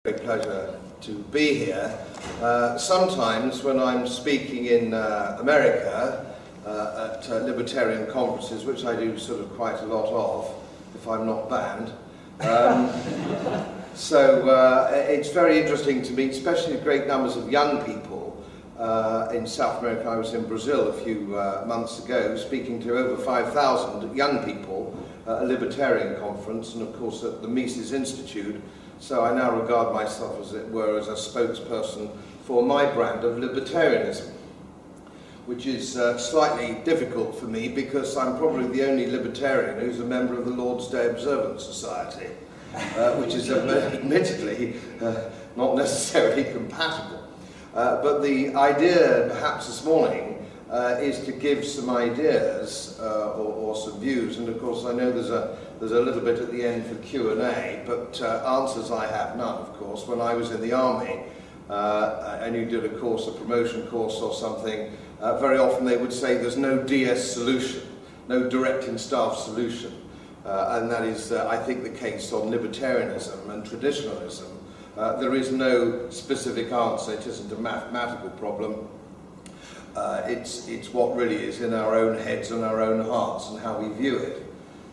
Great pleasure to be here. Sometimes when I'm speaking in America at libertarian conferences, which I do sort of quite a lot of, if I'm not banned, it's very interesting to meet, especially great numbers of young people. In South America, I was in Brazil a few months ago, speaking to over 5,000 young people at a libertarian conference, and of course at the Mises Institute. So I now regard myself, as it were, as a spokesperson for my brand of libertarianism, which is slightly difficult for me because I'm probably the only libertarian who's a member of the Lord's Day Observance Society, which is admittedly not necessarily compatible. But the idea, perhaps this morning, is to give some ideas or some views, and of course I know there's a little bit at the end for Q&A, but answers I have none, of course. When I was in the army and you did a course, a promotion course or something, very often they would say there's no DS solution, no directing staff solution, and that is, I think, the case on libertarianism and traditionalism. There is no specific answer. It isn't a mathematical problem. It's what really is in our own heads and our own hearts and how we view it.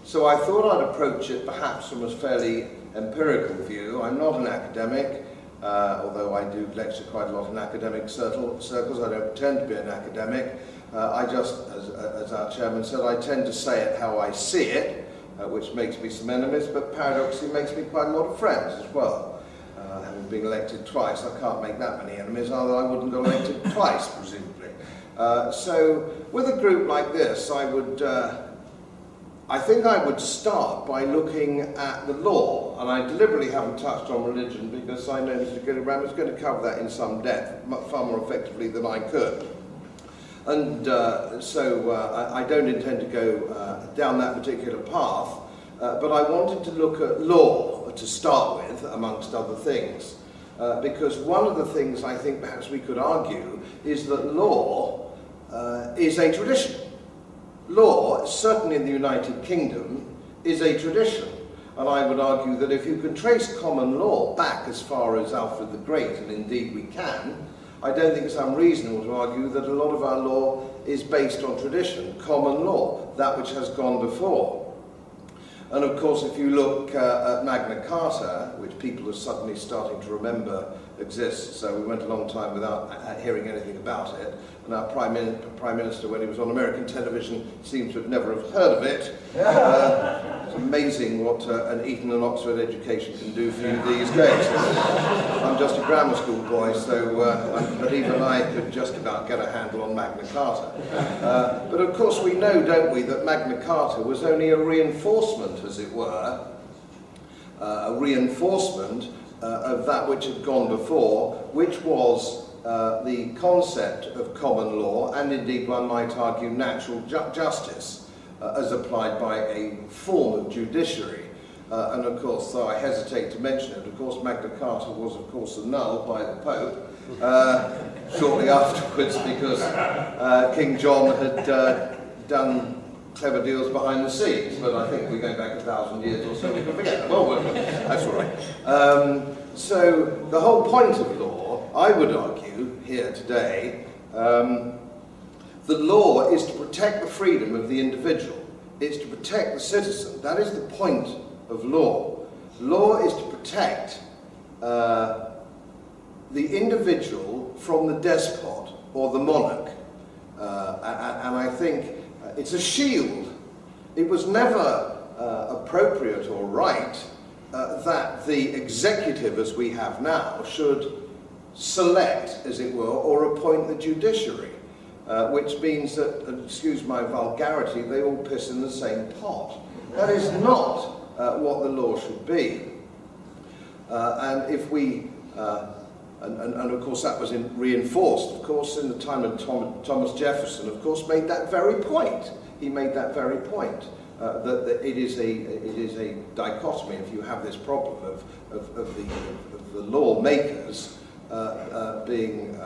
So I thought I'd approach it perhaps from a fairly empirical view. I'm not an academic, although I do lecture quite a lot in academic circles. I don't pretend to be an academic. I just, as our chairman said, I tend to say it how I see it, which makes me some enemies, but paradoxically makes me quite a lot of friends as well. Having been elected twice, I can't make that many enemies, although I wouldn't get elected twice, presumably. So with a group like this, I think I would start by looking at the law, and I deliberately haven't touched on religion because I know Mr. Gillibrand was going to cover that in some depth, far more effectively than I could. And I don't intend to go down that particular path, but I wanted to look at law to start with, amongst other things, because one of the things I think perhaps we could argue is that law is a tradition. Law, certainly in the United Kingdom, is a tradition. And I would argue that if you can trace common law back as far as Alfred the Great, and indeed we can, I don't think it's unreasonable to argue that a lot of our law is based on tradition, common law, that which has gone before. And of course, if you look at Magna Carta, which people are suddenly starting to remember exists, so we went a long time without hearing anything about it, and our Prime Minister, when he was on American television, seems to have never have heard of it. It's amazing what an Eton and Oxford education can do for you these days. I'm just a grammar school boy, so but even I could just about get a handle on Magna Carta. But of course we know, don't we, that Magna Carta was only a reinforcement, as it were, a reinforcement of that which had gone before, which was the concept of common law, and indeed one might argue natural justice, as applied by a form of judiciary. And of course, though I hesitate to mention it, of course Magna Carta was of course annulled by the Pope shortly afterwards, because King John had done clever deals behind the scenes, but I think we're going back 1,000 years or so, we can forget that. Well, that's all right. So the whole point of law, I would argue here today, the law is to protect the freedom of the individual. It's to protect the citizen. That is the point of law. Law is to protect the individual from the despot or the monarch. And I think it's a shield. It was never appropriate or right that the executive, as we have now, should select, as it were, or appoint the judiciary, which means that, excuse my vulgarity, they all piss in the same pot. That is not what the law should be. And if we, and of course that was reinforced, of course, in the time of Thomas Jefferson, of course, made that very point. He made that very point, that it is a dichotomy. If you have this problem of the lawmakers being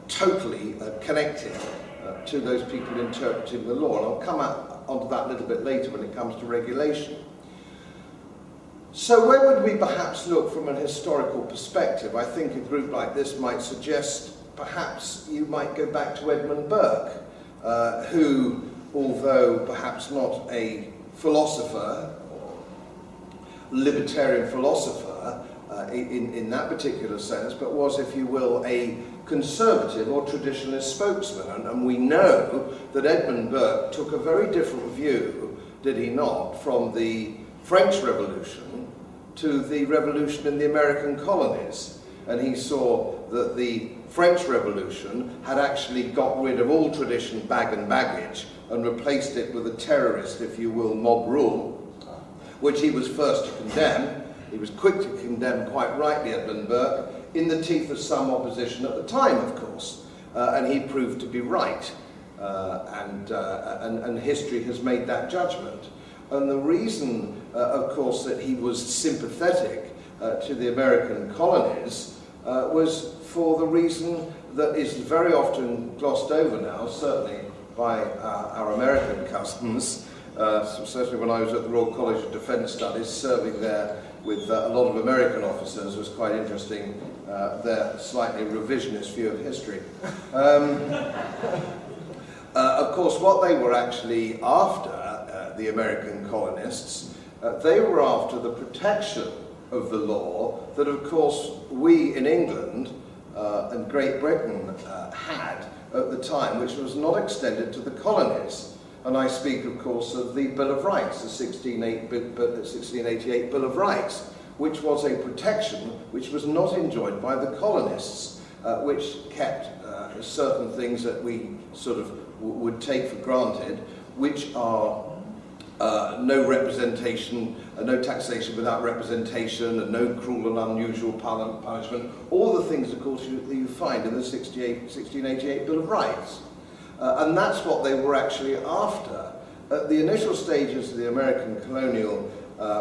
totally connected to those people interpreting the law, and I'll come onto that a little bit later when it comes to regulation. So where would we perhaps look from an historical perspective? I think a group like this might suggest perhaps you might go back to Edmund Burke, who, although perhaps not a philosopher, or libertarian philosopher in that particular sense, but was, if you will, a conservative or traditionalist spokesman. And we know that Edmund Burke took a very different view, did he not, from the French Revolution to the revolution in the American colonies. And he saw that the French Revolution had actually got rid of all tradition, bag and baggage, and replaced it with a terrorist, if you will, mob rule, which he was first to condemn. He was quick to condemn, quite rightly, Edmund Burke, in the teeth of some opposition at the time, of course. And he proved to be right. And history has made that judgment. And the reason, of course, that he was sympathetic to the American colonies was for the reason that is very often glossed over now, certainly by our American cousins. Certainly when I was at the Royal College of Defence Studies, serving there with a lot of American officers, was quite interesting, their slightly revisionist view of history. Of course, what they were actually after, the American colonists, they were after the protection of the law that, of course, we in England and Great Britain had at the time, which was not extended to the colonies. And I speak, of course, of the Bill of Rights, the 1688 Bill of Rights, which was a protection which was not enjoyed by the colonists, which kept certain things that we sort of would take for granted, which are no representation, no taxation without representation, and no cruel and unusual punishment, all the things, of course, you find in the 1688 Bill of Rights. And that's what they were actually after. At the initial stages of the American colonial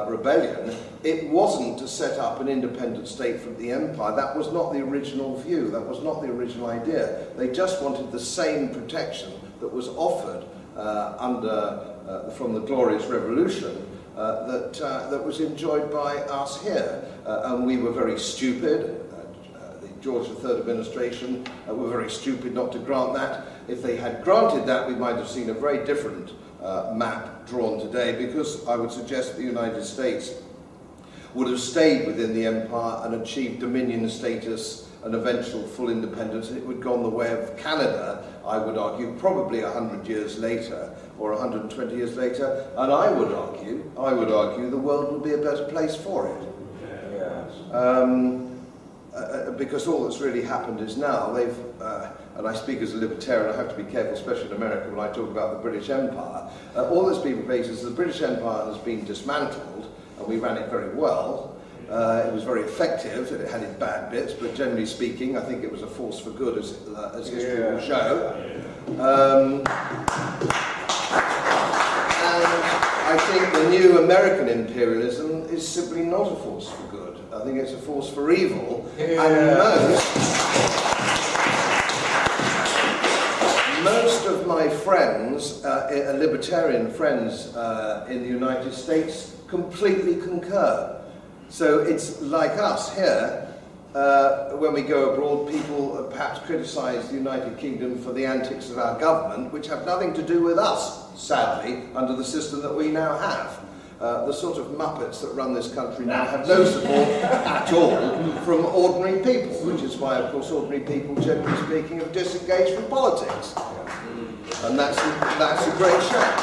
rebellion, it wasn't to set up an independent state from the empire. That was not the original view, that was not the original idea. They just wanted the same protection that was offered from the Glorious Revolution that was enjoyed by us here. And we were very stupid. The George III administration were very stupid not to grant that. If they had granted that, we might have seen a very different map drawn today, because I would suggest the United States would have stayed within the empire and achieved dominion status and eventual full independence, and it would have gone the way of Canada, I would argue, probably 100 years later or 120 years later, and I would argue the world would be a better place for it. Because all that's really happened is now they've, and I speak as a libertarian, I have to be careful, especially in America, when I talk about the British Empire, all that's been replaced is the British Empire has been dismantled, and we ran it very well. It was very effective, it had its bad bits, but generally speaking, I think it was a force for good, as history will show. And I think the new American imperialism is simply not a force for good. I think it's a force for evil, and most of my friends, libertarian friends in the United States, completely concur. So it's like us here, when we go abroad, people perhaps criticise the United Kingdom for the antics of our government, which have nothing to do with us, sadly, under the system that we now have. The sort of muppets that run this country now have no support at all from ordinary people, which is why, of course, ordinary people, generally speaking, have disengaged from politics. And that's a great shame.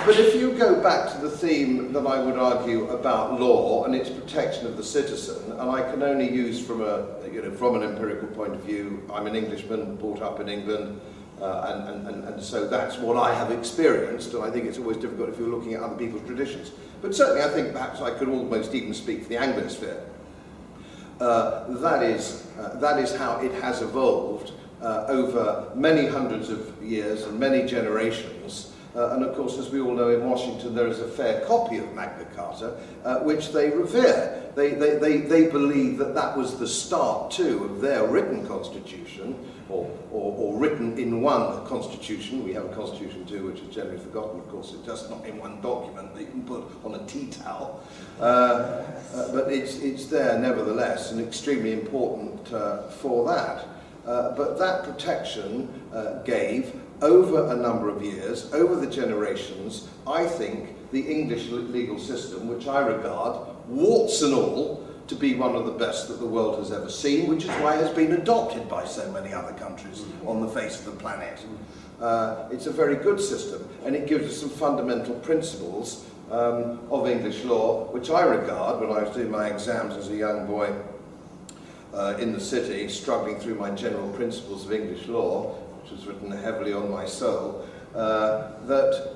But if you go back to the theme that I would argue about law and its protection of the citizen, and I can only use from an empirical point of view, I'm an Englishman, brought up in England, and so that's what I have experienced, and I think it's always difficult if you're looking at other people's traditions. But certainly I think perhaps I could almost even speak for the Anglosphere. That is how it has evolved over many hundreds of years and many generations. And of course, as we all know, in Washington there is a fair copy of Magna Carta, which they revere. They believe that that was the start, too, of their written constitution, or written in one constitution. We have a constitution, too, which is generally forgotten, of course. It's just not in one document that you can put on a tea towel. But it's there, nevertheless, and extremely important for that. But that protection gave, over a number of years, over the generations, I think, the English legal system, which I regard, warts and all, to be one of the best that the world has ever seen, which is why it has been adopted by so many other countries on the face of the planet. It's a very good system, and it gives us some fundamental principles of English law, which I regard, when I was doing my exams as a young boy in the city, struggling through my general principles of English law, which was written heavily on my soul, that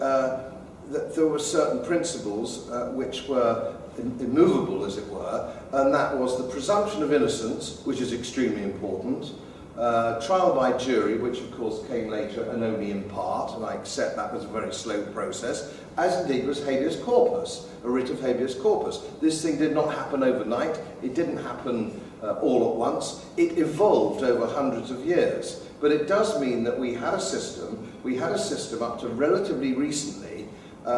there were certain principles which were immovable, as it were, and that was the presumption of innocence, which is extremely important, trial by jury, which of course came later and only in part, and I accept that was a very slow process, as indeed was habeas corpus, a writ of habeas corpus. This thing did not happen overnight, it didn't happen all at once, it evolved over hundreds of years. But it does mean that we had a system up to relatively recently,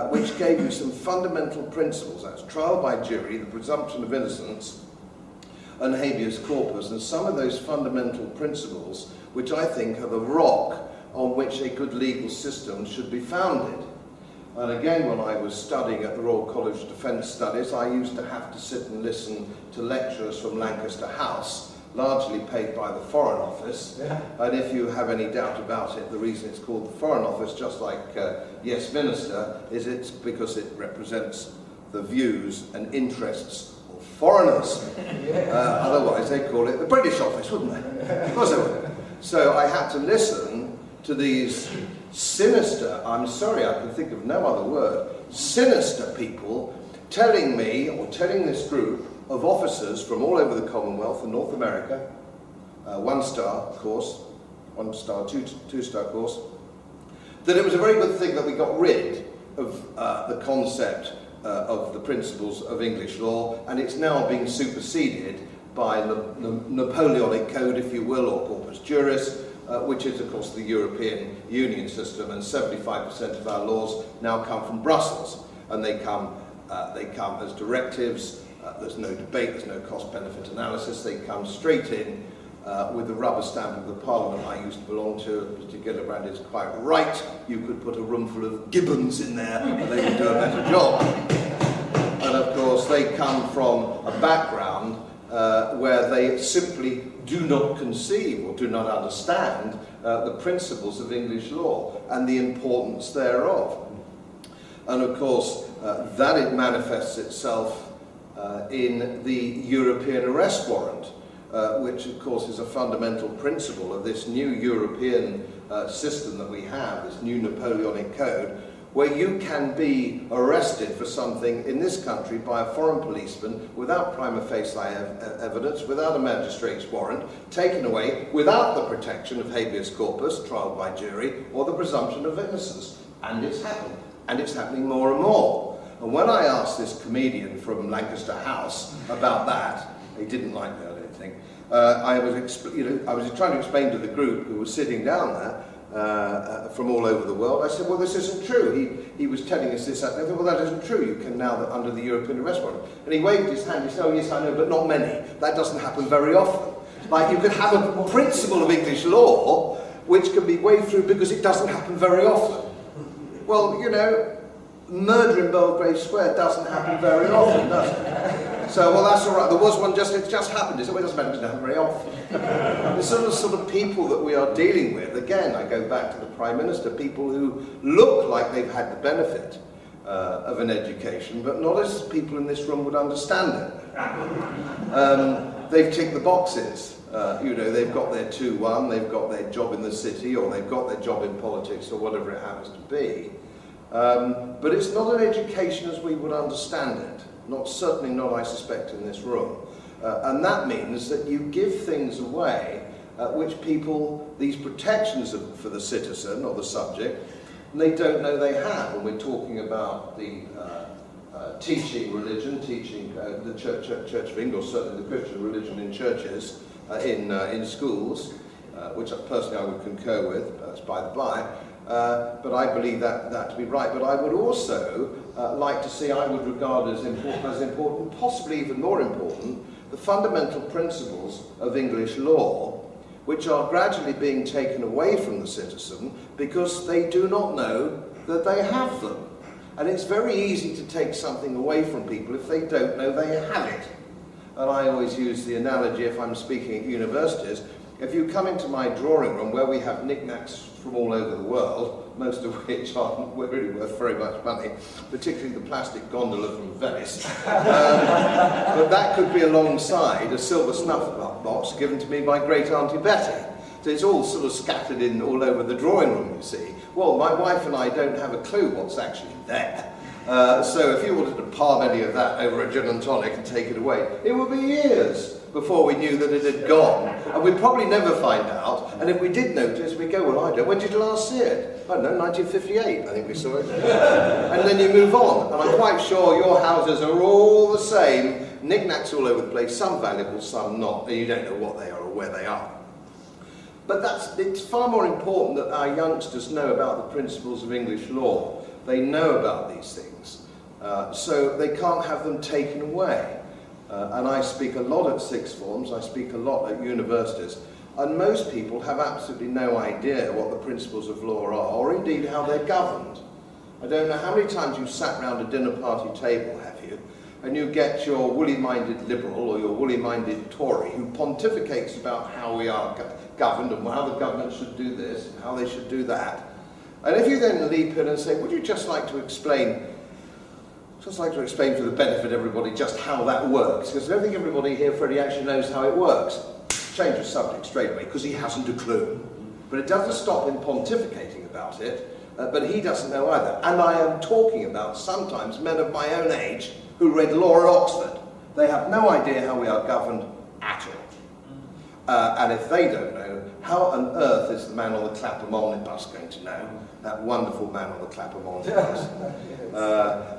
which gave you some fundamental principles. That's trial by jury, the presumption of innocence, and habeas corpus, and some of those fundamental principles, which I think are the rock on which a good legal system should be founded. And again, when I was studying at the Royal College of Defence Studies, I used to have to sit and listen to lecturers from Lancaster House, largely paid by the Foreign Office. Yeah. And if you have any doubt about it, the reason it's called the Foreign Office, just like Yes Minister, is it's because it represents the views and interests of foreigners. Otherwise they'd call it the British Office, wouldn't they? Of course they would. So I had to listen to these sinister, I'm sorry, I can think of no other word, sinister people telling me, or telling this group of officers from all over the Commonwealth and North America, one-star course, one-star, two-star course, that it was a very good thing that we got rid of the concept of the principles of English law, and it's now being superseded by the Napoleonic Code, if you will, or Corpus Juris, which is, of course, the European Union system, and 75% of our laws now come from Brussels, and they come as directives. There's no debate, there's no cost-benefit analysis. They come straight in with the rubber stamp of the Parliament I used to belong to. Mr. Gillibrand is quite right. You could put a room full of Gibbons in there and they would do a better job. And of course, they come from a background where they simply do not conceive or do not understand the principles of English law and the importance thereof. And of course, that it manifests itself in the European arrest warrant, which of course is a fundamental principle of this new European system that we have, this new Napoleonic Code, where you can be arrested for something in this country by a foreign policeman without prima facie evidence, without a magistrate's warrant, taken away without the protection of habeas corpus, trial by jury, or the presumption of innocence. And it's happened, and it's happening more and more. And when I asked this comedian from Lancaster House about that, he didn't like me, I don't think. I was trying to explain to the group who was sitting down there from all over the world. I said, well, this isn't true. He was telling us this. I said, well, that isn't true. You can now, under the European arrest warrant. And he waved his hand. He said, oh, yes, I know, but not many. That doesn't happen very often. Like, you could have a principle of English law which can be waved through because it doesn't happen very often. Well, you know, murder in Belgrave Square doesn't happen very often, does it? So, well, that's all right. There was one it just happened. It doesn't matter, it doesn't happen very often. The sort of people that we are dealing with, again, I go back to the Prime Minister, people who look like they've had the benefit of an education, but not as people in this room would understand it. They've ticked the boxes. You know, they've got their 2-1, they've got their job in the city, or they've got their job in politics, or whatever it happens to be. But it's not an education as we would understand it. Certainly not, I suspect, in this room. And that means that you give things away which people, these protections for the citizen or the subject, and they don't know they have. And we're talking about the teaching religion, teaching the Church of England, or certainly the Christian religion in churches, in schools, which personally I would concur with, that's by the by. But I believe that to be right. But I would also like to see, I would regard as important, possibly even more important, the fundamental principles of English law, which are gradually being taken away from the citizen because they do not know that they have them. And it's very easy to take something away from people if they don't know they have it. And I always use the analogy, if I'm speaking at universities, if you come into my drawing room where we have knickknacks from all over the world, most of which aren't really worth very much money, particularly the plastic gondola from Venice, but that could be alongside a silver snuff box given to me by great Auntie Betty. So it's all sort of scattered in all over the drawing room, you see. Well, my wife and I don't have a clue what's actually there. So if you wanted to palm any of that over a gin and tonic and take it away, it would be years before we knew that it had gone. And we'd probably never find out. And if we did notice, we'd go, well, I don't. When did you last see it? I don't know, 1958, I think we saw it. And then you move on. And I'm quite sure your houses are all the same, knickknacks all over the place, some valuable, some not. And you don't know what they are or where they are. But it's far more important that our youngsters know about the principles of English law. They know about these things, so they can't have them taken away. And I speak a lot at sixth forms, I speak a lot at universities, and most people have absolutely no idea what the principles of law are, or indeed how they're governed. I don't know how many times you've sat round a dinner party table, have you, and you get your woolly-minded liberal or your woolly-minded Tory who pontificates about how we are governed and how the government should do this and how they should do that. And if you then leap in and say, would you just like to explain for the benefit of everybody just how that works? Because I don't think everybody here, Freddie, actually knows how it works. Change the subject straight away, because he hasn't a clue. But it doesn't stop him pontificating about it, but he doesn't know either. And I am talking about sometimes men of my own age who read law at Oxford. They have no idea how we are governed at all. And if they don't know, how on earth is the man on the Clapham omnibus going to know? That wonderful man on the Clapham omnibus.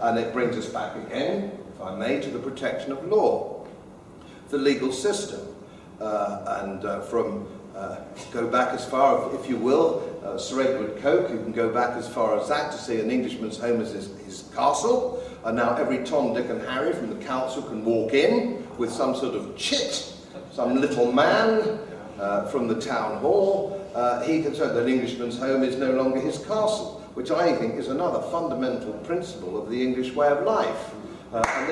And it brings us back again, if I may, to the protection of law, the legal system. Go back as far, if you will, Sir Edward Coke, you can go back as far as that to see an Englishman's home as his castle, and now every Tom, Dick and Harry from the council can walk in with some sort of chit, some little man from the town hall. He can say that an Englishman's home is no longer his castle, which I think is another fundamental principle of the English way of life. And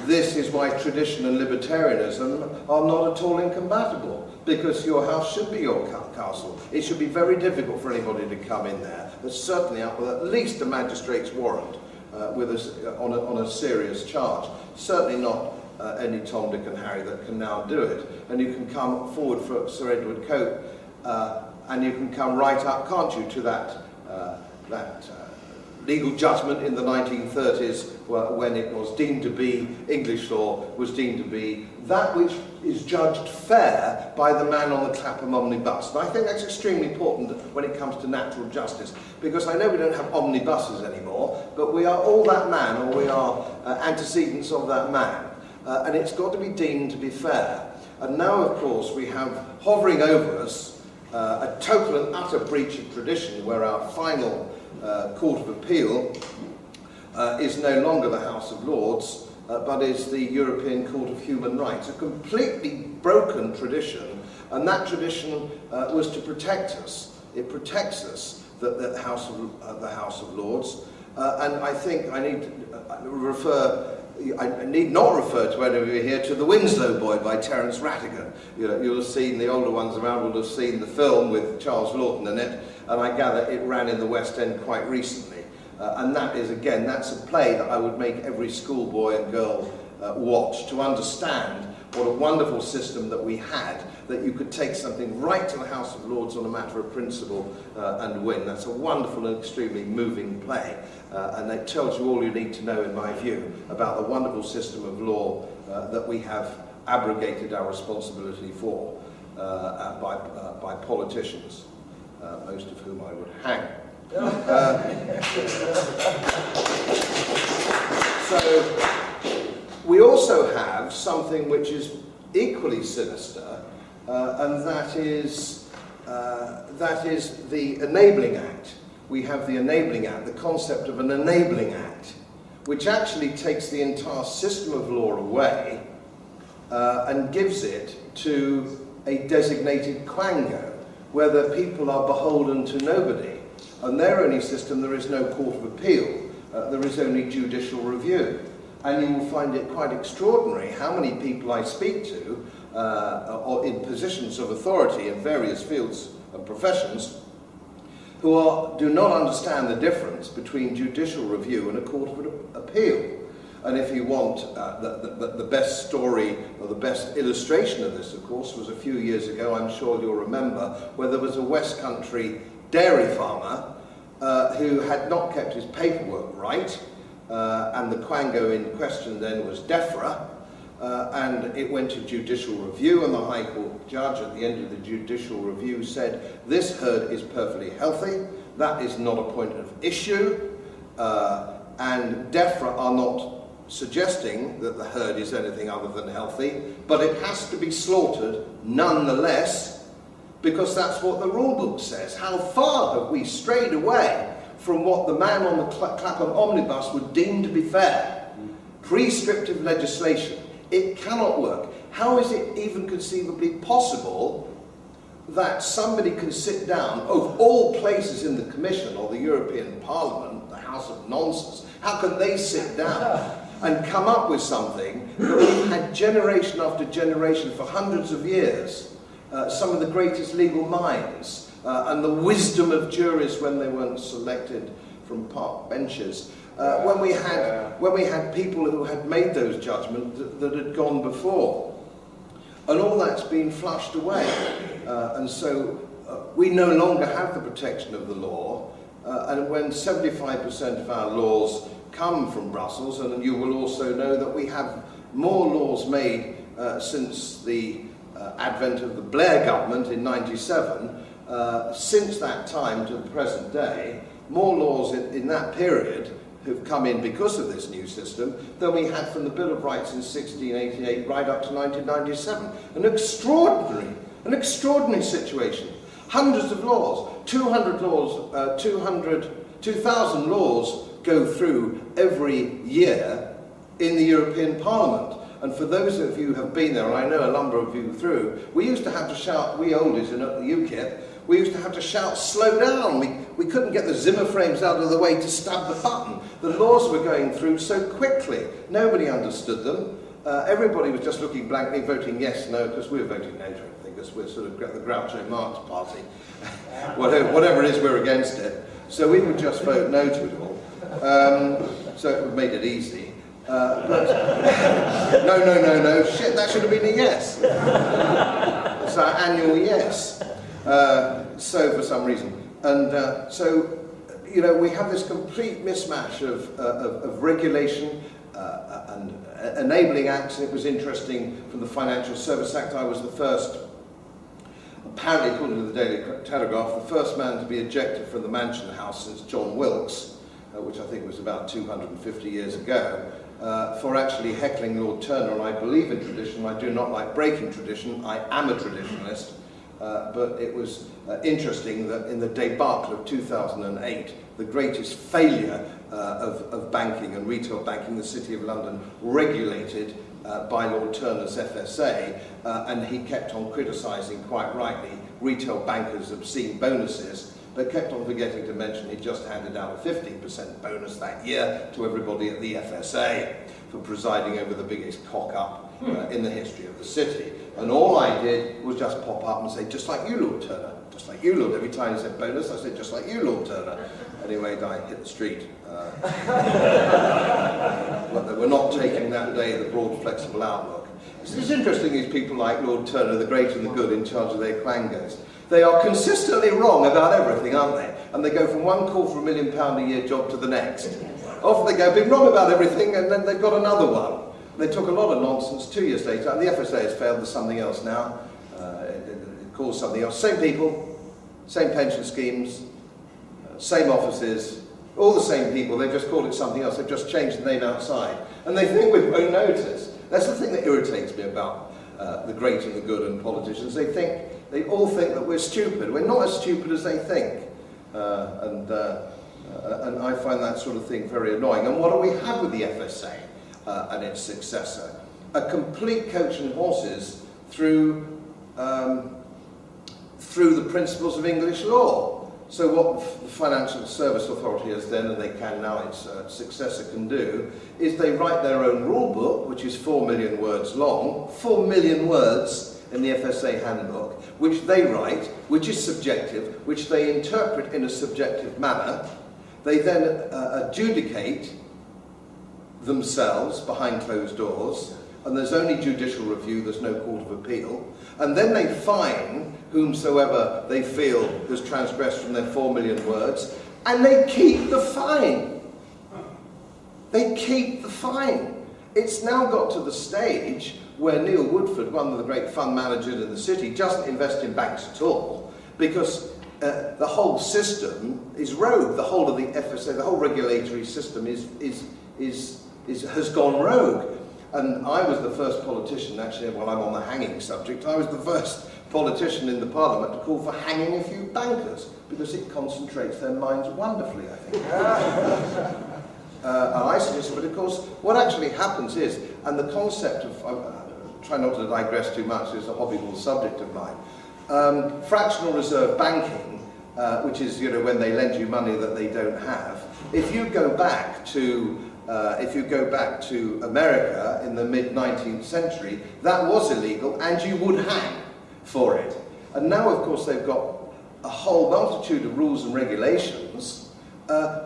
this is why tradition and libertarianism are not at all incompatible, because your house should be your castle. It should be very difficult for anybody to come in there, but certainly up with at least a magistrate's warrant on a serious charge. Certainly not any Tom, Dick and Harry that can now do it. And you can come forward for Sir Edward Coke, and you can come right up, can't you, to that legal judgment in the 1930s when it was deemed to be, English law was deemed to be that which is judged fair by the man on the Clapham omnibus. And I think that's extremely important when it comes to natural justice, because I know we don't have omnibuses anymore, but we are all that man, or we are antecedents of that man. And it's got to be deemed to be fair. And now, of course, we have hovering over us a total and utter breach of tradition, where our final Court of Appeal is no longer the House of Lords, but is the European Court of Human Rights. A completely broken tradition, and that tradition was to protect us. It protects us, the House of Lords, and I think I need not refer to any of you here to The Winslow Boy by Terence Rattigan. You'll have seen, the older ones around will have seen the film with Charles Laughton in it, and I gather it ran in the West End quite recently. And that is, again, that's a play that I would make every schoolboy and girl watch, to understand what a wonderful system that we had, that you could take something right to the House of Lords on a matter of principle and win. That's a wonderful and extremely moving play, and it tells you all you need to know, in my view, about the wonderful system of law that we have abrogated our responsibility for. by politicians, most of whom I would hang. So we also have something which is equally sinister, and that is the Enabling Act. We have the Enabling Act, the concept of an Enabling Act, which actually takes the entire system of law away and gives it to a designated quango, where the people are beholden to nobody. And their only system, there is no court of appeal, there is only judicial review. And you will find it quite extraordinary how many people I speak to or in positions of authority in various fields and professions who do not understand the difference between judicial review and a court of appeal. And if you want the best story or the best illustration of this, of course, was a few years ago, I'm sure you'll remember, where there was a West Country dairy farmer who had not kept his paperwork right, and the quango in question then was DEFRA, and it went to judicial review, and the High Court judge at the end of the judicial review said, this herd is perfectly healthy, that is not a point of issue, and DEFRA are not suggesting that the herd is anything other than healthy, but it has to be slaughtered nonetheless, because that's what the rule book says. How far have we strayed away from what the man on the Clapham omnibus would deem to be fair? Prescriptive legislation. It cannot work. How is it even conceivably possible that somebody can sit down, of all places in the Commission or the European Parliament, the House of Nonsense, how can they sit down and come up with something that we've had generation after generation for hundreds of years, some of the greatest legal minds, and the wisdom of juries when they weren't selected from park benches, when we had people who had made those judgments that had gone before. And all that's been flushed away. And so we no longer have the protection of the law, and when 75% of our laws come from Brussels, and you will also know that we have more laws made since the advent of the Blair government in '97, since that time to the present day, more laws in that period have come in because of this new system than we had from the Bill of Rights in 1688 right up to 1997. An extraordinary situation. Hundreds of laws, 200 laws, 2,000 laws go through every year in the European Parliament. And for those of you who have been there, and I know a number of you through, we used to have to shout, we oldies in at the UKIP, we used to have to shout, slow down. We couldn't get the Zimmer frames out of the way to stab the button. The laws were going through so quickly. Nobody understood them. Everybody was just looking blankly, voting yes, no, because we were voting no to everything, because we're sort of the Groucho Marx party. Whatever it is, we're against it. So we would just vote no to it all. So it made it easy. But no, shit, that should have been a yes. It's our annual yes. So for some reason. And so, you know, we have this complete mismatch of regulation and enabling acts. And it was interesting, from the Financial Service Act, I was the first, apparently according to the Daily Telegraph, the first man to be ejected from the Mansion House since John Wilkes, which I think was about 250 years ago, for actually heckling Lord Turner. And I believe in tradition. I do not like breaking tradition. I am a traditionalist. But it was interesting that in the debacle of 2008, the greatest failure of banking and retail banking, the City of London, regulated by Lord Turner's FSA, and he kept on criticising, quite rightly, retail bankers' obscene bonuses, but kept on forgetting to mention he just handed out a 15% bonus that year to everybody at the FSA for presiding over the biggest cock-up in the history of the city. And all I did was just pop up and say, just like you, Lord Turner, just like you, Lord. Every time he said bonus, I said, just like you, Lord Turner. Anyway, I hit the street. But they were not taking that day the broad, flexible outlook. It's interesting, these people like Lord Turner, the great and the good, in charge of their quangos. They are consistently wrong about everything, aren't they? And they go from one £250,000 a year job to the next. Off they go, been wrong about everything, and then they've got another one. They took a lot of nonsense 2 years later, and the FSA has failed. There's something else now. called something else. Same people, same pension schemes, same offices, all the same people, they've just called it something else, they've just changed the name outside. And they think we won't notice. That's the thing that irritates me about the great and the good and politicians. They all think that we're stupid. We're not as stupid as they think. And I find that sort of thing very annoying. And what do we have with the FSA and its successor? A complete coach and horses through the principles of English law. So what the Financial Service Authority has then, and they can now, its successor can do, is they write their own rule book, which is 4 million words long, 4 million words in the FSA handbook, which they write, which is subjective, which they interpret in a subjective manner. They then adjudicate themselves behind closed doors, and there's only judicial review, there's no court of appeal, and then they fine whomsoever they feel has transgressed from their 4 million words, and they keep the fine. They keep the fine. It's now got to the stage where Neil Woodford, one of the great fund managers in the city, doesn't invest in banks at all, because the whole system is rogue. The whole of the FSA, the whole regulatory system has gone rogue. And I was the first politician, actually, while I'm on the hanging subject, I was the first politician in the Parliament to call for hanging a few bankers, because it concentrates their minds wonderfully, I think. And I suggested, but of course, what actually happens is, and the concept of, try not to digress too much, it's a hobbyable subject of mine, fractional reserve banking, which is, you know, when they lend you money that they don't have. If you go back to America in the mid-19th century, that was illegal, and you would hang for it. And now, of course, they've got a whole multitude of rules and regulations,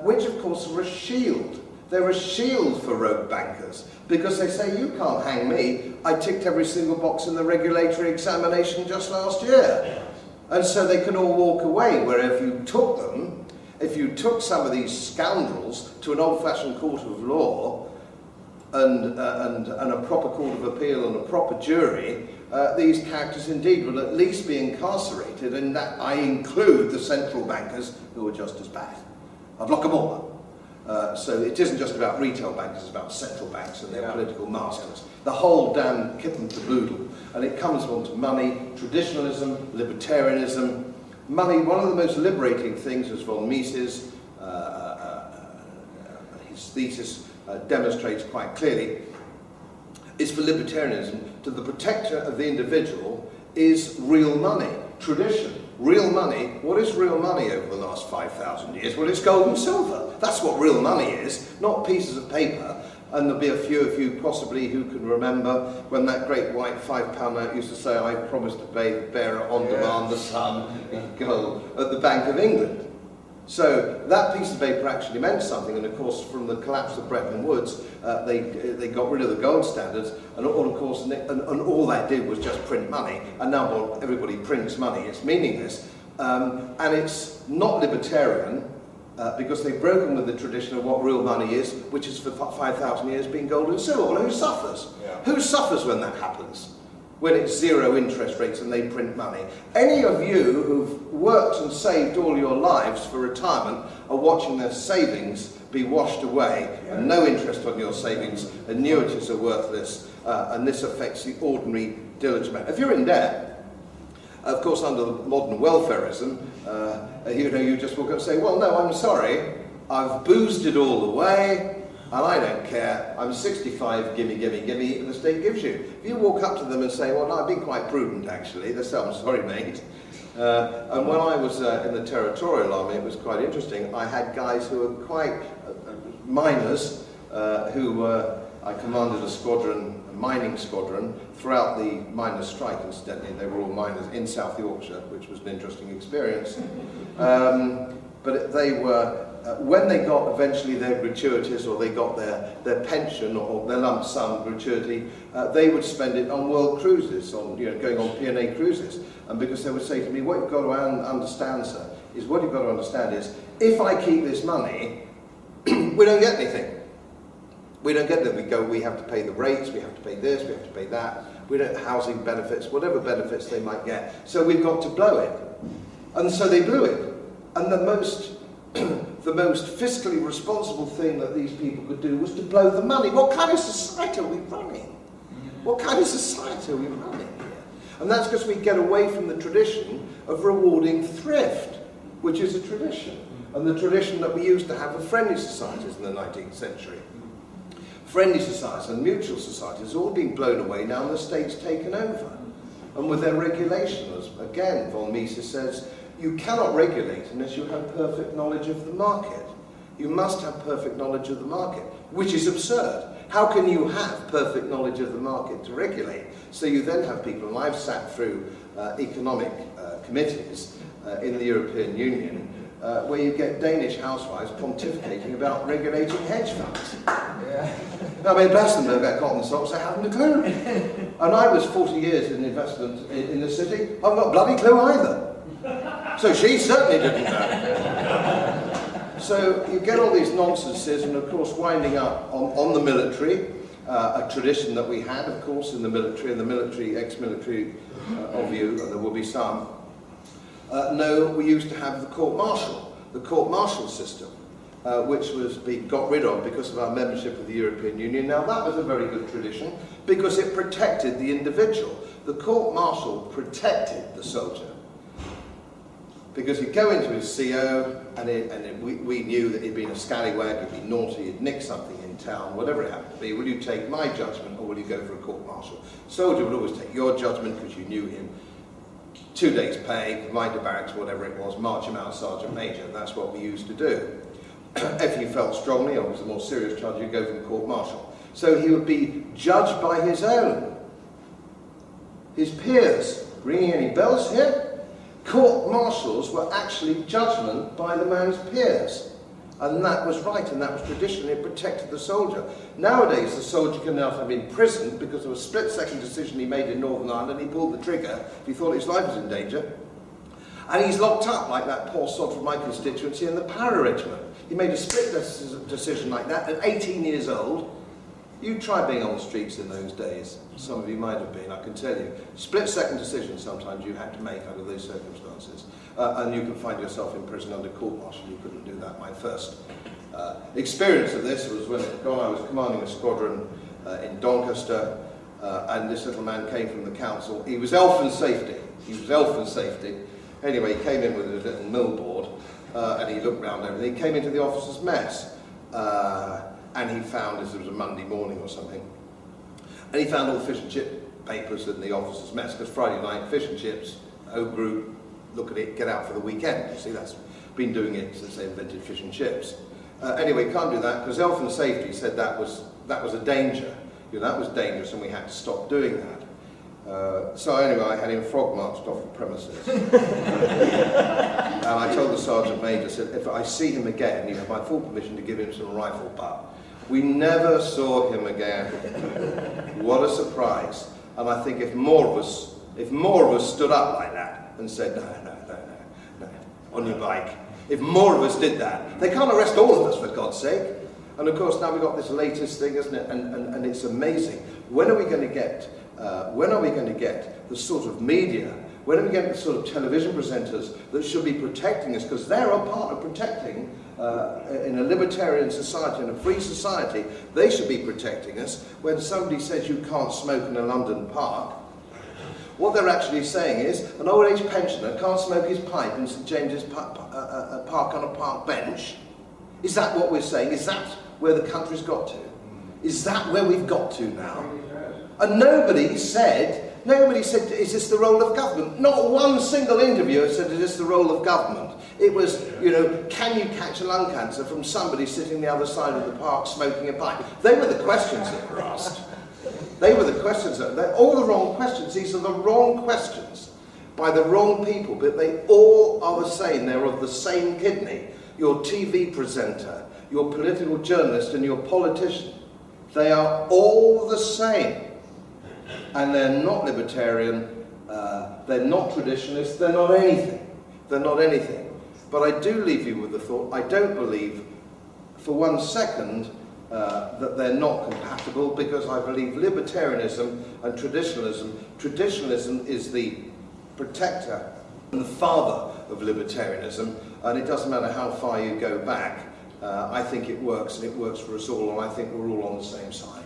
which, of course, are a shield. They're a shield for rogue bankers, because they say, you can't hang me. I ticked every single box in the regulatory examination just last year. And so they can all walk away, where if you took them, if you took some of these scoundrels to an old-fashioned court of law and a proper court of appeal and a proper jury, these characters indeed will at least be incarcerated, and that I include the central bankers who are just as bad. I'd lock them all up. So it isn't just about retail bankers, it's about central banks and their political masters. The whole damn kit and caboodle. And it comes on to money, traditionalism, libertarianism. Money, one of the most liberating things, as von Mises, his thesis demonstrates quite clearly, is for libertarianism, to the protector of the individual is real money, tradition. Real money, what is real money over the last 5,000 years? Well, it's gold and silver. That's what real money is, not pieces of paper. And there'll be a few of you possibly who can remember when that great white £5 note used to say, I promise to pay the bearer on demand the sum in gold at the Bank of England. So that piece of paper actually meant something, and of course from the collapse of Bretton Woods they got rid of the gold standards, and all that did was just print money, and now well, everybody prints money. It's meaningless, and it's not libertarian because they've broken with the tradition of what real money is, which is for 5,000 years been gold and silver. Well, who suffers? Who suffers when that happens? When it's zero interest rates and they print money. Any of you who've worked and saved all your lives for retirement are watching their savings be washed away, and no interest on your savings, annuities are worthless, and this affects the ordinary diligent man. If you're in debt, of course under the modern welfarism, you just walk up and say, well no, I'm sorry, I've boozed it all away, and I don't care, I'm 65, gimme, the state gives you. If you walk up to them and say, well, no, I've been quite prudent actually, they say, I'm sorry mate. And when I was in the Territorial Army, it was quite interesting. I had guys who were quite miners, I commanded a squadron, a mining squadron, throughout the miners' strike, incidentally. They were all miners in South Yorkshire, which was an interesting experience. But they were, when they got eventually their gratuities, or they got their pension or their lump sum gratuity, they would spend it on world cruises, on going on P&A cruises. And because they would say to me, what you've got to understand, sir, is if I keep this money, we don't get anything. We don't get them. We go, we have to pay the rates, we have to pay this, we have to pay that. We don't housing benefits, whatever benefits they might get. So we've got to blow it. And so they blew it. And the most fiscally responsible thing that these people could do was to blow the money. What kind of society are we running? What kind of society are we running here? And that's because we get away from the tradition of rewarding thrift, which is a tradition. And the tradition that we used to have of friendly societies in the 19th century. Friendly societies and mutual societies have all been blown away now and the state's taken over. And with their regulation, as again von Mises says, you cannot regulate unless you have perfect knowledge of the market. You must have perfect knowledge of the market, which is absurd. How can you have perfect knowledge of the market to regulate? So you then have people, and I've sat through economic committees in the European Union, where you get Danish housewives pontificating about regulating hedge funds. Yeah. I mean, bless them, they've got cotton socks, they haven't a clue. And I was 40 years in investment in the city, I've got a bloody clue either. So she certainly didn't know. So you get all these nonsenses, and of course winding up on the military, a tradition that we had, of course, in the military, and the military, ex-military of you, and there will be some. No, we used to have the court-martial system, which was got rid of because of our membership of the European Union. Now that was a very good tradition because it protected the individual. The court-martial protected the soldier. Because he'd go into his CO, and we knew that he'd been a scallywag, he'd be naughty, he'd nick something in town, whatever it happened to be. Will you take my judgment or will you go for a court-martial? Soldier would always take your judgment because you knew him. 2 days' pay, ride to barracks, whatever it was, march him out Sergeant Major, and that's what we used to do. If he felt strongly, or it was a more serious charge, you'd go for the court-martial. So he would be judged by his own, his peers. Ringing any bells here? Court-martials were actually judgment by the man's peers. And that was right, and that was tradition. It protected the soldier. Nowadays, the soldier can now have been imprisoned because of a split-second decision he made in Northern Ireland. He pulled the trigger if he thought his life was in danger. And he's locked up like that poor sod from my constituency in the Para Regiment. He made a split decision like that at 18 years old. You try being on the streets in those days. Some of you might have been, I can tell you. Split-second decisions sometimes you had to make under those circumstances. And you can find yourself in prison under court-martial. You couldn't do that. My first experience of this was when I was commanding a squadron in Doncaster, and this little man came from the council. He was elf and safety. Anyway, he came in with his little mill board, and he looked round everything. He came into the officers' mess. And he found, as it was a Monday morning or something, and he found all the fish and chip papers in the officers' mess, because Friday night, fish and chips, whole group, look at it, get out for the weekend. You see, that's been doing it since they invented fish and chips. Anyway, can't do that, because Health and Safety said that was a danger. You know, that was dangerous, and we had to stop doing that. So anyway, I had him frog marched off the premises. And I told the Sergeant Major, I said, if I see him again, you have my full permission to give him some rifle butt. We never saw him again. What a surprise. And I think if more of us stood up like that and said, no, on your bike, if more of us did that, they can't arrest all of us, for God's sake. And of course, now we've got this latest thing, isn't it? And it's amazing. When are we going to get the sort of media, when are we getting the sort of television presenters that should be protecting us? Because they're a part of protecting, in a libertarian society, in a free society, they should be protecting us. When somebody says you can't smoke in a London park, what they're actually saying is an old age pensioner can't smoke his pipe in St James's Park on a park bench. Is that what we're saying? Is that where the country's got to? Is that where we've got to now? And nobody said, is this the role of government? Not one single interviewer said, is this the role of government? It was, you know, can you catch a lung cancer from somebody sitting the other side of the park smoking a pipe? They were the questions that were asked. They're all the wrong questions. These are the wrong questions by the wrong people, but they all are the same. They're of the same kidney. Your TV presenter, your political journalist, and your politician. They are all the same. And they're not libertarian, they're not traditionalists, they're not anything. They're not anything. But I do leave you with the thought, I don't believe for 1 second that they're not compatible, because I believe libertarianism and traditionalism is the protector and the father of libertarianism, and it doesn't matter how far you go back. I think it works, and it works for us all, and I think we're all on the same side.